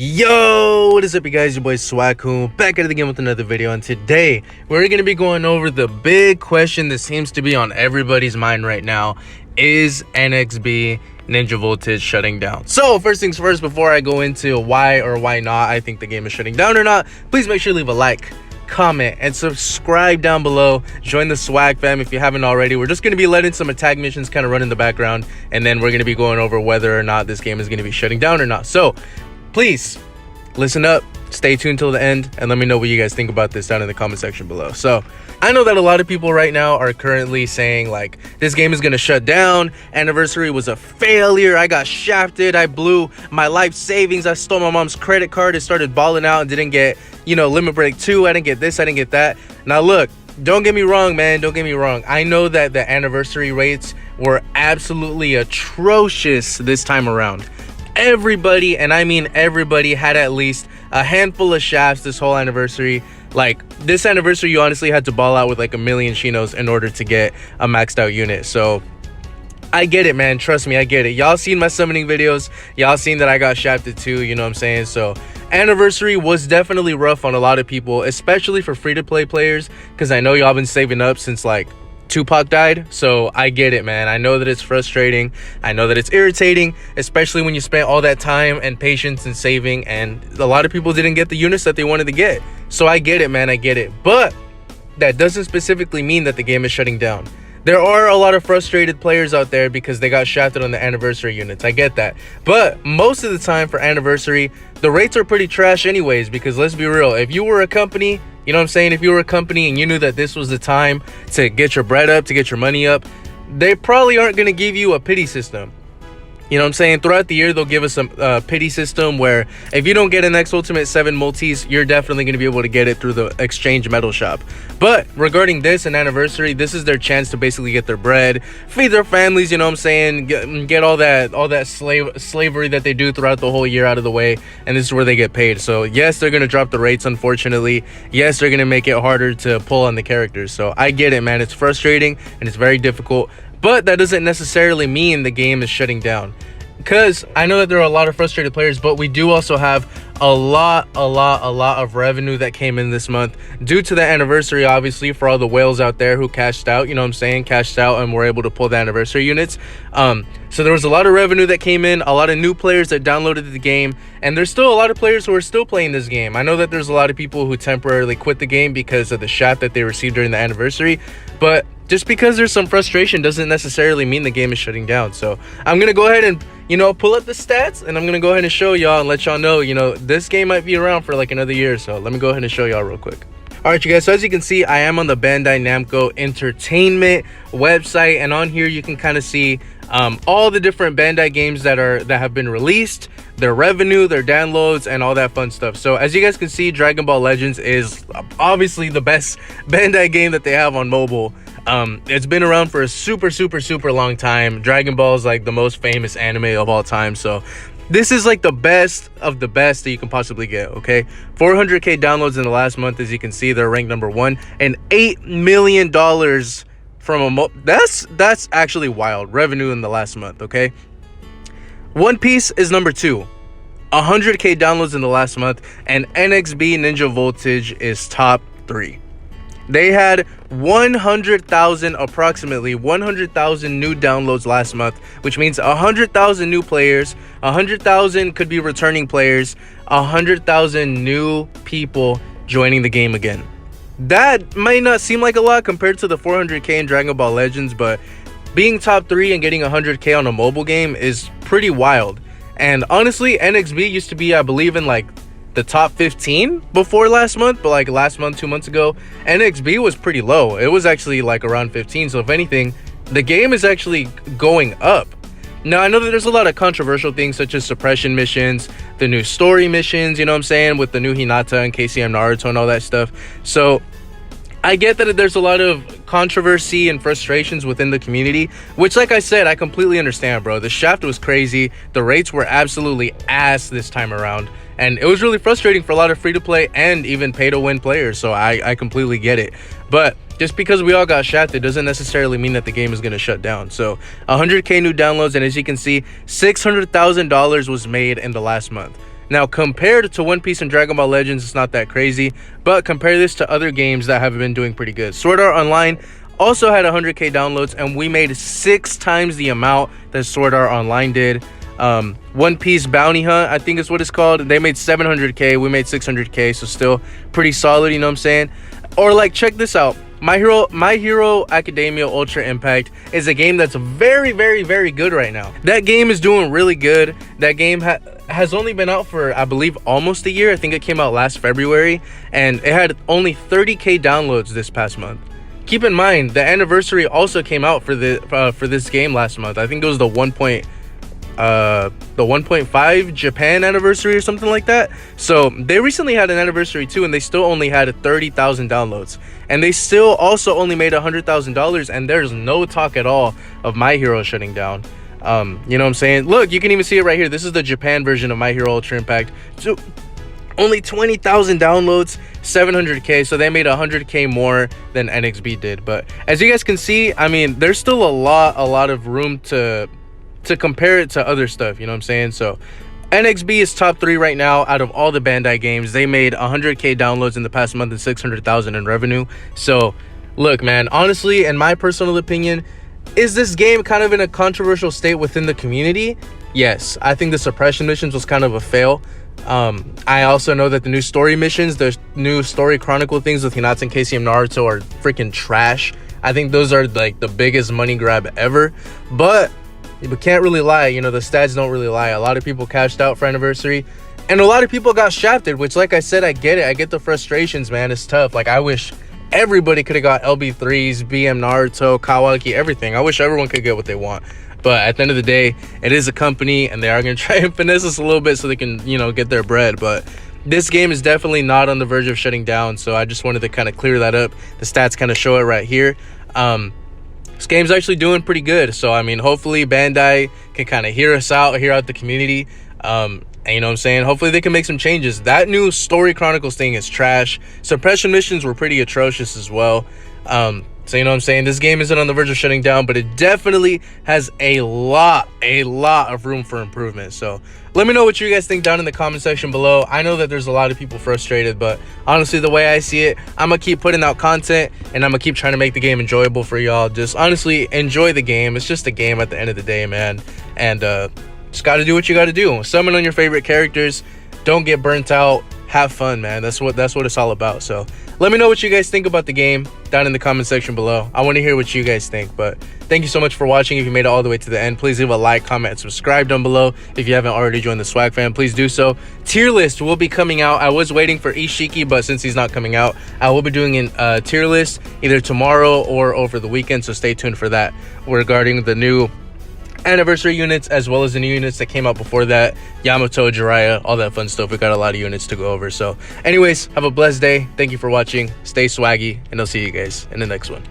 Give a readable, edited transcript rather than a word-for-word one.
Yo, what is up, you guys? Your boy Swag-kun back at it again with another video, and today we're going to be going over the big question that seems to be on everybody's mind right now. Is NXB Ninja Voltage shutting down? So first things first, before I go into why or why not I think the game is shutting down or not, please make sure to leave a like, comment, and subscribe down below. Join the Swag fam if you haven't already. We're just going to be letting some attack missions kind of run in the background, and then we're going to be going over whether or not this game is going to be shutting down or not. So please listen up, stay tuned till the end, and let me know what you guys think about this down in the comment section below. So I know that a lot of people right now are currently saying like this game is gonna shut down, Anniversary was a failure, I got shafted, I blew my life savings, I stole my mom's credit card and started balling out and didn't get, Limit Break 2, I didn't get this, I didn't get that. Now look, don't get me wrong, man, don't get me wrong. I know that the Anniversary rates were absolutely atrocious this time around. Everybody, and I mean everybody, had at least a handful of shafts this whole Anniversary. Like this Anniversary, you honestly had to ball out with like a million chinos in order to get a maxed out unit. So I get it, man, trust me, I get it. Y'all seen my summoning videos, y'all seen that I got shafted too, you know what I'm saying? So Anniversary was definitely rough on a lot of people, especially for free-to-play players, because I know y'all been saving up since like Tupac died. So I get it, man. I know that it's frustrating, I know that it's irritating, especially when you spent all that time and patience and saving, and a lot of people didn't get the units that they wanted to get. So I get it, man, I get it. But that doesn't specifically mean that the game is shutting down. There are a lot of frustrated players out there because they got shafted on the Anniversary units. I get that. But most of the time for Anniversary, the rates are pretty trash anyways, because let's be real, if you were a company, you know what I'm saying, if you were a company and you knew that this was the time to get your bread up, to get your money up, they probably aren't going to give you a pity system. You know what I'm saying? Throughout the year, they'll give us a pity system where if you don't get an X Ultimate 7 multis, you're definitely going to be able to get it through the exchange metal shop. But regarding this and Anniversary, this is their chance to basically get their bread, feed their families, you know what I'm saying, get all that slavery that they do throughout the whole year out of the way, and this is where they get paid. So yes, they're going to drop the rates, unfortunately. Yes, they're going to make it harder to pull on the characters. So I get it, man. It's frustrating and it's very difficult. But that doesn't necessarily mean the game is shutting down, because I know that there are a lot of frustrated players, but we do also have a lot of revenue that came in this month due to the Anniversary, obviously, for all the whales out there who cashed out, you know what I'm saying, cashed out and were able to pull the Anniversary units. So there was a lot of revenue that came in, a lot of new players that downloaded the game, and there's still a lot of players who are still playing this game. I know that there's a lot of people who temporarily quit the game because of the shaft that they received during the Anniversary, but just because there's some frustration doesn't necessarily mean the game is shutting down. So I'm gonna go ahead and pull up the stats, and I'm gonna go ahead and show y'all and let y'all know, this game might be around for like another year. So let me go ahead and show y'all real quick. All right, you guys, so as you can see, I am on the Bandai Namco Entertainment website, and on here you can kind of see all the different Bandai games that have been released, their revenue, their downloads, and all that fun stuff. So as you guys can see, Dragon Ball Legends is obviously the best Bandai game that they have on mobile. It's been around for a super long time. Dragon Ball is like the most famous anime of all time, so this is like the best of the best that you can possibly get. Okay, 400k downloads in the last month. As you can see, they're ranked number 1, and $8 million from that's actually wild revenue in the last month. Okay, One Piece is number 2, 100k downloads in the last month, and NXB Ninja Voltage is top 3. They had approximately 100,000 new downloads last month, which means 100,000 new players, 100,000 could be returning players, 100,000 new people joining the game again. That might not seem like a lot compared to the 400k in Dragon Ball Legends, but being top 3 and getting 100k on a mobile game is pretty wild. And honestly, NXB used to be, I believe, in like the top 15 before last month, but like last month, 2 months ago, NXB was pretty low. It was actually like around 15. So if anything, the game is actually going up. Now I know that there's a lot of controversial things such as suppression missions, the new story missions, you know what I'm saying, with the new Hinata and KCM Naruto and all that stuff. So I get that there's a lot of controversy and frustrations within the community, which, like I said, I completely understand, bro. The shaft was crazy. The rates were absolutely ass this time around, and it was really frustrating for a lot of free-to-play and even pay-to-win players. So I completely get it. But just because we all got shafted doesn't necessarily mean that the game is going to shut down. So 100k new downloads, and as you can see, $600,000 was made in the last month. Now, compared to One Piece and Dragon Ball Legends, it's not that crazy, but compare this to other games that have been doing pretty good. Sword Art Online also had 100k downloads, and we made 6 times the amount that Sword Art Online did. One Piece Bounty Hunt, I think is what it's called. They made 700k, we made 600k, so still pretty solid, you know what I'm saying? Or like, check this out. My Hero Academia Ultra Impact is a game that's very, very, very good right now. That game is doing really good. That game has only been out for, I believe, almost a year. I think it came out last February, and it had only 30k downloads this past month. Keep in mind, the anniversary also came out for this game last month. I think it was the 1.5 Japan anniversary or something like that. So they recently had an anniversary too, and they still only had 30,000 downloads, and they still also only made $100,000. And there's no talk at all of My Hero shutting down. You know what I'm saying? Look, you can even see it right here. This is the Japan version of My Hero Ultra Impact. So only 20,000 downloads, 700k, so they made 100k more than NXB did. But as you guys can see, I mean, there's still a lot of room to compare it to other stuff, you know what I'm saying? So NXB is top 3 right now out of all the Bandai games. They made 100k downloads in the past month and 600,000 in revenue. So look, man, honestly, in my personal opinion, is this game kind of in a controversial state within the community? Yes, I think the suppression missions was kind of a fail. I also know that the new story missions, the new story chronicle things with Hinata and KCM Naruto are freaking trash. I think those are like the biggest money grab ever. But we can't really lie, you know, the stats don't really lie. A lot of people cashed out for anniversary, and a lot of people got shafted, which, like I said, I get it. I get the frustrations, man. It's tough. Like, I wish everybody could have got LB3s, BM Naruto, Kawaki, everything. I wish everyone could get what they want. But at the end of the day, it is a company, and they are going to try and finesse us a little bit so they can, you know, get their bread. But this game is definitely not on the verge of shutting down, so I just wanted to kind of clear that up. The stats kind of show it right here. This game's actually doing pretty good, so I mean, hopefully Bandai can kind of hear us out, hear out the community, and you know what I'm saying, hopefully they can make some changes. That new story chronicles thing is trash. Suppression missions were pretty atrocious as well. So you know what I'm saying, this game isn't on the verge of shutting down, but it definitely has a lot of room for improvement. So let me know what you guys think down in the comment section below. I know that there's a lot of people frustrated, but honestly, the way I see it, I'm gonna keep putting out content, and I'm gonna keep trying to make the game enjoyable for y'all. Just honestly enjoy the game. It's just a game at the end of the day, man. And just gotta do what you gotta do. Summon on your favorite characters. Don't get burnt out. Have fun, man. That's what it's all about. So let me know what you guys think about the game down in the comment section below. I want to hear what you guys think. But thank you so much for watching. If you made it all the way to the end, please leave a like, comment, and subscribe down below. If you haven't already joined the Swag fam, please do so. Tier list will be coming out. I was waiting for Ishiki, but since he's not coming out, I will be doing a tier list either tomorrow or over the weekend, so stay tuned for that regarding the new anniversary units, as well as the new units that came out before that, Yamato, Jiraiya, all that fun stuff. We got a lot of units to go over. So anyways, have a blessed day. Thank you for watching. Stay swaggy, and I'll see you guys in the next one.